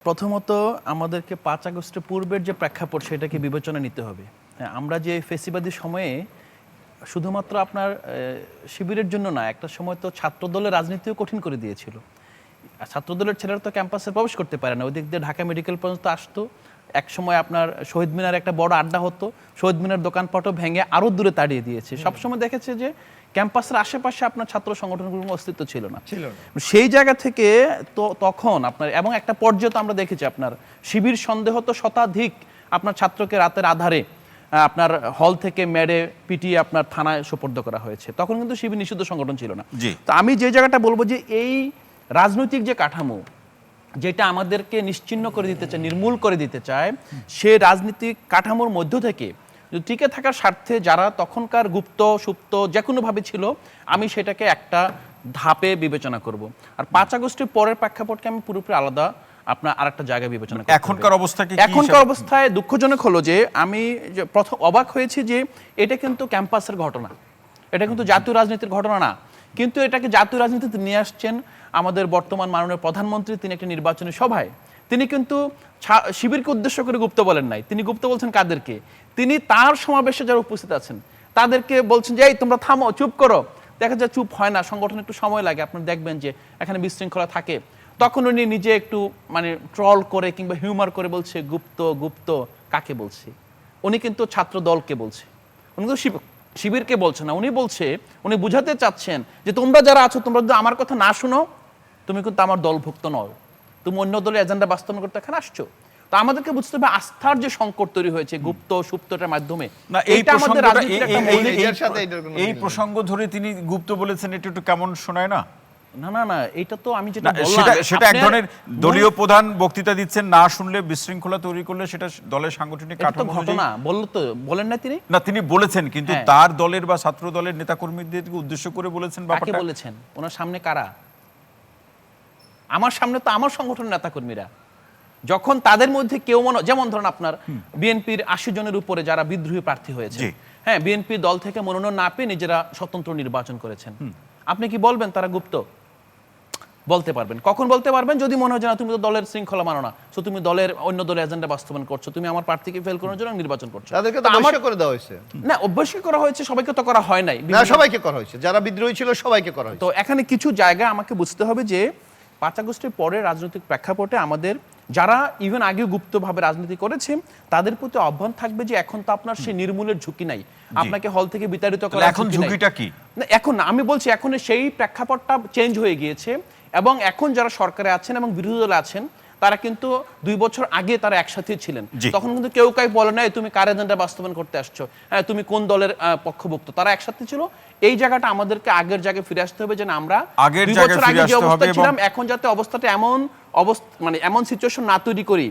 প্রথমত আমাদেরকে ৫ আগস্টের পূর্বের যে প্রেক্ষাপট সেটাকে বিবেচনা নিতে হবে। হ্যাঁ, আমরা যে ফেসিবাদী সময়ে শুধুমাত্র আপনার শিবিরের জন্য না, একটা সময় তো ছাত্রদলের রাজনীতিও কঠিন করে দিয়েছিল। ছাত্রদলের ছেলেরা তো ক্যাম্পাসে প্রবেশ করতে পারে না, ওই দিক দিয়ে ঢাকা মেডিকেল পর্যন্ত আসতো। এক সময় আপনার শহীদ মিনার একটা বড় আড্ডা হতো, শহীদ মিনার দোকানপাটও ভেঙে আরও দূরে তাড়িয়ে দিয়েছে। সবসময় দেখেছে যে ক্যাম্পাসের আশেপাশে আপনার ছাত্র সংগঠনগুলোর কোনো অস্তিত্ব ছিল না। সেই জায়গা থেকে তো তখন আপনার এবং একটা পর্যায়ে তো আমরা দেখেছি আপনার শিবির সন্দেহ তো শতাধিক আপনার ছাত্রকে রাতের আধারে আপনার হল থেকে মেরে পিটিয়ে আপনার থানায় সোপর্দ করা হয়েছে। তখন কিন্তু শিবির নিষিদ্ধ সংগঠন ছিল না। তো আমি যে জায়গাটা বলবো যে এই রাজনৈতিক যে কাঠামো যেটা আমাদেরকে নিশ্চিহ্ন করে দিতে চায়, নির্মূল করে দিতে চায়, সে রাজনীতিক কাঠামোর মধ্য থেকে টিকে থাকার স্বার্থে যারা তখনকার গুপ্ত সুপ্ত যে কোনোভাবে ছিল, আমি সেটাকে একটা ধাপে বিবেচনা করব। আর ৫ আগস্টের পরের প্রেক্ষাপটকে আমি পুরোপুরি আলাদা আপনার আরেকটা জায়গায় বিবেচনা করব। এখনকার অবস্থায় দুঃখজনক হলো যে আমি প্রথম অবাক হয়েছি যে এটা কিন্তু ক্যাম্পাসের ঘটনা, এটা কিন্তু জাতীয় রাজনীতির ঘটনা না, কিন্তু এটাকে জাতীয় রাজনীতিতে নিয়ে আসছেন আমাদের বর্তমান মাননীয় প্রধানমন্ত্রী। তিনি একটা নির্বাচনী সভায় তিনি কিন্তু শিবিরকে উদ্দেশ্য করে গুপ্ত বলেন নাই, তিনি গুপ্ত বলছেন কাদেরকে? তিনি তার সমাবেশে যারা উপস্থিত আছেন তাদেরকে বলছেন যে এই তোমরা থামো, চুপ করো। দেখা যায় চুপ হয় না, সংগঠন একটু সময় লাগে, আপনারা দেখবেন যে এখানে বিশৃঙ্খলা থাকে। তখন উনি নিজে একটু মানে ট্রল করে কিংবা হিউমার করে বলছে গুপ্ত গুপ্ত কাকে বলছে? উনি কিন্তু ছাত্র দলকে বলছে, উনি তো শিবিরকে বলছে না। উনি বলছে, উনি বুঝাতে চাচ্ছেন যে তোমরা যারা আছো, তোমরা যদি আমার কথা না শুনো, তুমি কিন্তু আমার দলভুক্ত নও, তুমি অন্য দলের এজেন্ডা বাস্তবায়ন করতে এখানে আসছো। তো আমাদেরকে বুঝতে হবে আস্থার যে সংকট তৈরি হয়েছে গুপ্ত সুপ্তটার মাধ্যমে। এই প্রসঙ্গ ধরে তিনি গুপ্ত বলেছেন, এটা একটু কেমন শোনায় না? না না না, এটা তো আমি যেটা বললাম, সেটা এক ধরনের দলীয় প্রধান বক্তৃতা দিচ্ছেন, না শুনলে বিশৃঙ্খলা তৈরি করলে সেটা দলের সাংগঠনিক কাঠামো ঘটনা বললো তো বলেন না তিনি? না, তিনি বলেছেন, কিন্তু তার দলের বা ছাত্র দলের নেতাকর্মীদেরকে উদ্দেশ্য করে বলেছেন। কাকে বলেছেন? ওনার সামনে কারা? আমার সামনে তো আমার সংগঠনের নেতাকর্মীরা। যখন তাদের মধ্যে কেউ যেমন ধরেন আপনার বিএনপির ৮০ জনের উপরে যারা বিদ্রোহী প্রার্থী হয়েছে, হ্যাঁ, বিএনপি দল থেকে মনোনয়ন না পেয়ে নিজেরা স্বতন্ত্র নির্বাচন করেছেন, আপনি কি বলবেন তারা গুপ্ত? বলতে পারবেন। কখন বলতে পারবেন? যদি মনে হয় যে না, তুমি তো দলের শৃঙ্খলা মানো না, সো তুমি দলের অন্য দলের এজেন্ডা বাস্তবায়ন করছো, তুমি আমার প্রার্থীকে ফেল করার জন্য নির্বাচন করছো। তাদেরকে তো অবশ্য করে দেওয়া হয়েছে। না, অবশ্যই করা হয়েছে, সবাইকে তো করা হয় নাই। না, সবাইকে করা হয়েছে, যারা বিদ্রোহী ছিল সবাইকে করা হয়েছে। তো এখানে কিছু জায়গায় আমাকে বুঝতে হবে যে ৫ আগস্টের পরে রাজনৈতিক প্রেক্ষাপটে আমাদের যারা ইভেন আগেও গুপ্তভাবে রাজনীতি করেছে তাদের প্রতি আহ্বান থাকবে যে এখন তো আপনার সেই নির্মূলের ঝুঁকি নাই, আপনাকে হল থেকে বিতাড়িত করা। এখন ঝুঁকিটা কি? না, এখন না, আমি বলছি এখন সেই প্রেক্ষাপটটা চেঞ্জ হয়ে গিয়েছে এবং এখন যারা সরকারে আছেন এবং বিরোধী দলে আছেন তারা কিন্তু ২ বছর আগে তারা একসাথে ছিলেন। তখন কিন্তু কেউ কাউ বলে না তুমি কার এজেন্ডা বাস্তবায়ন করতে আসছো, হ্যাঁ তুমি কোন দলের পক্ষভুক্ত। তারা একসাথে ছিল। এই জায়গাটা আমাদেরকে আগের জায়গায় ফিরে আসতে হবে, যে আমরা ২ বছর আগে যে অবস্থা ছিলাম এখন যাতে অবস্থাটা এমন সিচুয়েশন না তৈরি করি